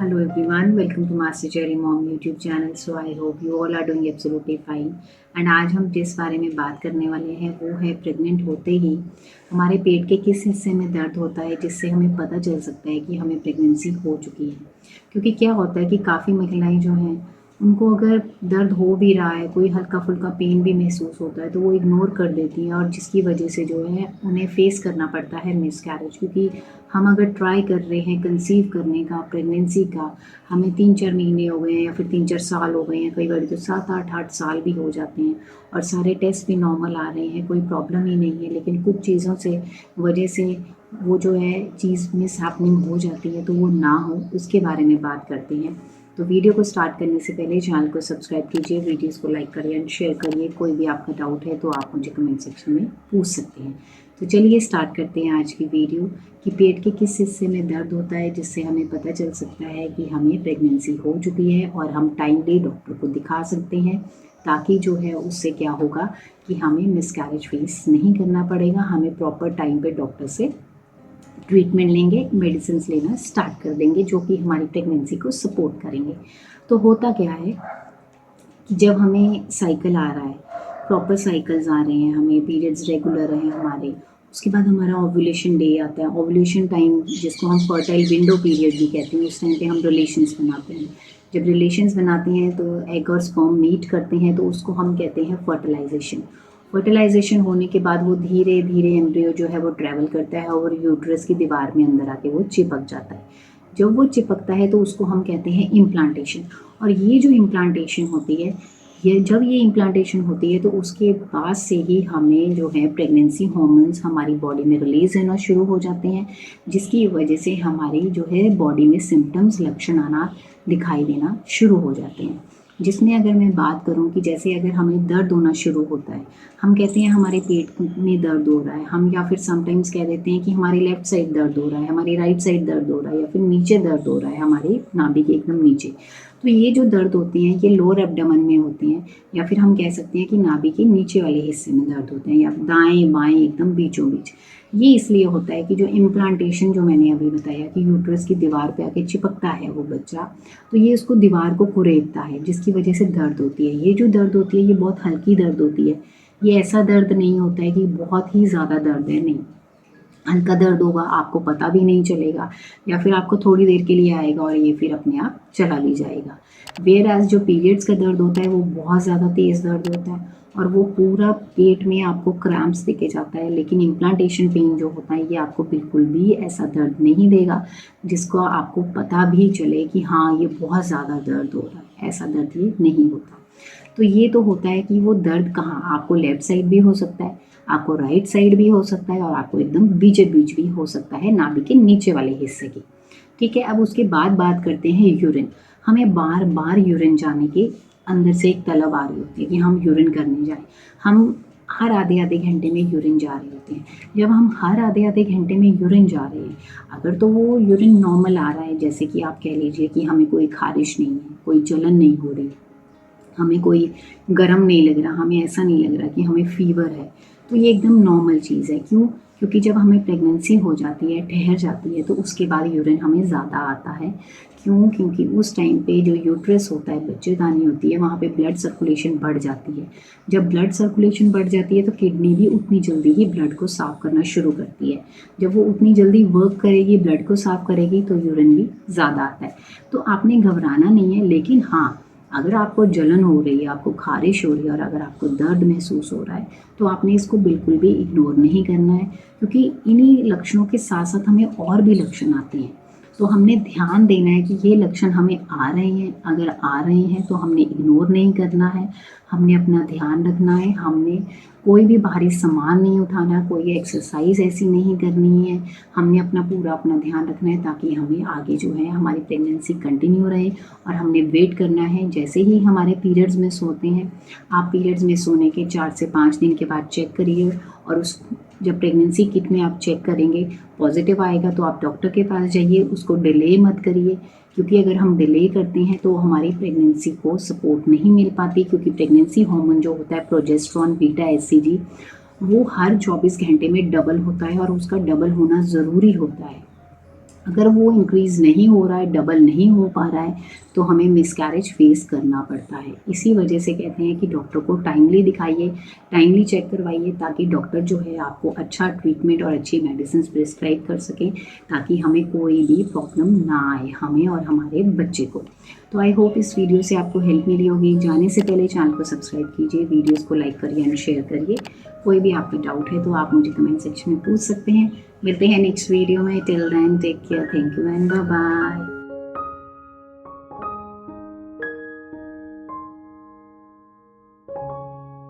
Hello everyone, welcome to Master Cherry Mom YouTube channel. So I hope you all are doing absolutely fine. And आज हम जिस बारे में बात करने वाले हैं वो है प्रेग्नेंट होते ही हमारे पेट के किस हिस्से में दर्द होता है जिससे हमें पता चल सकता है कि हमें प्रेगनेंसी हो चुकी है। क्योंकि क्या होता है कि काफ़ी महिलाएं जो हैं उनको अगर दर्द हो भी रहा है, कोई हल्का फुल्का पेन भी महसूस होता है तो वो इग्नोर कर देती हैं और जिसकी वजह से जो है उन्हें फेस करना पड़ता है मिसकैरेज। क्योंकि हम अगर ट्राई कर रहे हैं कंसीव करने का, प्रेगनेंसी का, हमें 3-4 महीने हो गए हैं या फिर 3-4 साल हो गए हैं, कई बार तो 7-8 साल भी हो जाते हैं और सारे टेस्ट भी नॉर्मल आ रहे हैं, कोई प्रॉब्लम ही नहीं है, लेकिन कुछ चीज़ों से वजह से वो जो है चीज़ मिस हैपनिंग हो जाती है, तो वो ना हो उसके बारे में बात करते हैं। तो वीडियो को स्टार्ट करने से पहले चैनल को सब्सक्राइब कीजिए, वीडियोस को लाइक करिए एंड शेयर करिए। कोई भी आपका डाउट है तो आप मुझे कमेंट सेक्शन में पूछ सकते हैं। तो चलिए स्टार्ट करते हैं आज की वीडियो कि पेट के किस हिस्से में दर्द होता है जिससे हमें पता चल सकता है कि हमें प्रेगनेंसी हो चुकी है और हम टाइमली डॉक्टर को दिखा सकते हैं, ताकि जो है उससे क्या होगा कि हमें मिसकैरेज फेस नहीं करना पड़ेगा। हमें प्रॉपर टाइम पे डॉक्टर से ट्रीटमेंट लेंगे, मेडिसिन लेना स्टार्ट कर देंगे जो कि हमारी प्रेगनेंसी को सपोर्ट करेंगे। तो होता क्या है कि जब हमें साइकिल आ रहा है, प्रॉपर साइकिल्स आ रहे हैं, हमें पीरियड्स रेगुलर हैं हमारे, उसके बाद हमारा ओव्यूलेशन डे आता है, ओव्यूलेशन टाइम जिसको हम फर्टाइल विंडो पीरियड भी कहते हैं, उस टाइम पे हम रिलेशंस बनाते हैं। जब रिलेशंस बनाते हैं तो एग और स्पर्म मीट करते हैं तो उसको हम कहते हैं फर्टिलाइजेशन। फर्टिलाइजेशन होने के बाद वो धीरे धीरे एम्ब्रियो जो है वो ट्रैवल करता है और यूट्रस की दीवार में अंदर आके वो चिपक जाता है। जब वो चिपकता है तो उसको हम कहते हैं इम्प्लांटेशन। और ये जो इम्प्लांटेशन होती है, जब ये इम्प्लांटेशन होती है तो उसके बाद से ही हमें जो है प्रेगनेंसी हार्मोन्स हमारी बॉडी में रिलीज होना शुरू हो जाते हैं, जिसकी वजह से हमारी जो है बॉडी में सिम्टम्स, लक्षण आना, दिखाई देना शुरू हो जाते हैं। जिसमें अगर मैं बात करूं कि जैसे अगर हमें दर्द होना शुरू होता है, हम कहते हैं हमारे पेट में दर्द हो रहा है, हम या फिर समटाइम्स कह देते हैं कि हमारी लेफ्ट साइड दर्द हो रहा है, हमारी राइट साइड दर्द हो रहा है, या फिर नीचे दर्द हो रहा है हमारे नाभि के एकदम नीचे। तो ये जो दर्द होते हैं ये लोअर एब्डोमेन में होते हैं, या फिर हम कह सकते हैं कि नाभि के नीचे वाले हिस्से में दर्द होते हैं, या दाएं बाएं एकदम बीचों बीच। ये इसलिए होता है कि जो इम्प्लांटेशन जो मैंने अभी बताया कि यूट्रस की दीवार पे आके चिपकता है वो बच्चा, तो ये उसको दीवार को कुरेदता है, जिसकी वजह से दर्द होती है। ये जो दर्द होती है ये बहुत हल्की दर्द होती है, ये ऐसा दर्द नहीं होता है कि बहुत ही ज़्यादा दर्द है, नहीं। हल्का दर्द होगा, आपको पता भी नहीं चलेगा, या फिर आपको थोड़ी देर के लिए आएगा और ये फिर अपने आप चला भी जाएगा। वेयर एज जो पीरियड्स का दर्द होता है वो बहुत ज़्यादा तेज़ दर्द होता है और वो पूरा पेट में आपको क्रैम्प्स देके जाता है। लेकिन इम्प्लांटेशन पेन जो होता है ये आपको बिल्कुल भी ऐसा दर्द नहीं देगा जिसको आपको पता भी चले कि हाँ ये बहुत ज़्यादा दर्द हो रहा है। ऐसा दर्द ये नहीं होता। तो ये तो होता है कि वो दर्द कहाँ, आपको लेफ्ट साइड भी हो सकता है, आपको राइट साइड भी हो सकता है, और आपको एकदम बीचे बीच भी हो सकता है नाभि के नीचे वाले हिस्से की। ठीक है, अब उसके बाद बात करते हैं यूरिन। हमें बार बार यूरिन जाने के अंदर से एक तलब आ रही होती है कि हम यूरिन करने जाएं। हम हर आधे आधे घंटे में यूरिन जा रहे होते हैं। जब हम हर आधे आधे घंटे में यूरिन जा रहे हैं, अगर तो वो यूरिन नॉर्मल आ रहा है, जैसे कि आप कह लीजिए कि हमें कोई खारिश नहीं है, कोई जलन नहीं हो रही, हमें कोई गरम नहीं लग रहा, हमें ऐसा नहीं लग रहा कि हमें फीवर है, तो ये एकदम नॉर्मल चीज़ है। क्यों? क्योंकि जब हमें प्रेगनेंसी हो जाती है, ठहर जाती है, तो उसके बाद यूरिन हमें ज़्यादा आता है। क्यों? क्योंकि उस टाइम पे जो यूट्रस होता है, बच्चेदानी होती है, वहाँ पे ब्लड सर्कुलेशन बढ़ जाती है। जब ब्लड सर्कुलेशन बढ़ जाती है तो किडनी भी उतनी जल्दी ही ब्लड को साफ़ करना शुरू करती है। जब वो उतनी जल्दी वर्क करेगी, ब्लड को साफ़ करेगी, तो यूरिन भी ज़्यादा आता है। तो आपने घबराना नहीं है, लेकिन हाँ, अगर आपको जलन हो रही है, आपको खारिश हो रही है और अगर आपको दर्द महसूस हो रहा है, तो आपने इसको बिल्कुल भी इग्नोर नहीं करना है। क्योंकि इन्हीं लक्षणों के साथ साथ हमें और भी लक्षण आते हैं, तो हमने ध्यान देना है कि ये लक्षण हमें आ रहे हैं। अगर आ रहे हैं तो हमने इग्नोर नहीं करना है, हमने अपना ध्यान रखना है, हमने कोई भी भारी सामान नहीं उठाना, कोई एक्सरसाइज ऐसी नहीं करनी है, हमने अपना ध्यान रखना है ताकि हमें आगे जो है हमारी प्रेगनेंसी कंटिन्यू रहे। और हमने वेट करना है, जैसे ही हमारे पीरियड्स में सोते हैं, आप पीरियड्स में सोने के 4 से 5 दिन के बाद चेक करिए, और उस जब प्रेगनेंसी किट में आप चेक करेंगे पॉजिटिव आएगा तो आप डॉक्टर के पास जाइए, उसको डिले मत करिए। क्योंकि अगर हम डिले करते हैं तो हमारी प्रेगनेंसी को सपोर्ट नहीं मिल पाती, क्योंकि प्रेगनेंसी हार्मोन जो होता है प्रोजेस्टेरोन, बीटा एचसीजी, वो हर 24 घंटे में डबल होता है और उसका डबल होना ज़रूरी होता है। अगर वो इंक्रीज़ नहीं हो रहा है, डबल नहीं हो पा रहा है, तो हमें मिसकैरेज फेस करना पड़ता है। इसी वजह से कहते हैं कि डॉक्टर को टाइमली दिखाइए, टाइमली चेक करवाइए, ताकि डॉक्टर जो है आपको अच्छा ट्रीटमेंट और अच्छी मेडिसिन प्रिस्क्राइब कर सकें, ताकि हमें कोई भी प्रॉब्लम ना आए, हमें और हमारे बच्चे को। तो आई होप इस वीडियो से आपको हेल्प मिली होगी। जाने से पहले चैनल को सब्सक्राइब कीजिए, वीडियोज़ को लाइक करिए एंड शेयर करिए। कोई भी आपकी डाउट है तो आप मुझे कमेंट सेक्शन में पूछ सकते हैं। मिलते हैं नेक्स्ट वीडियो में। Till then take care, thank you and bye bye.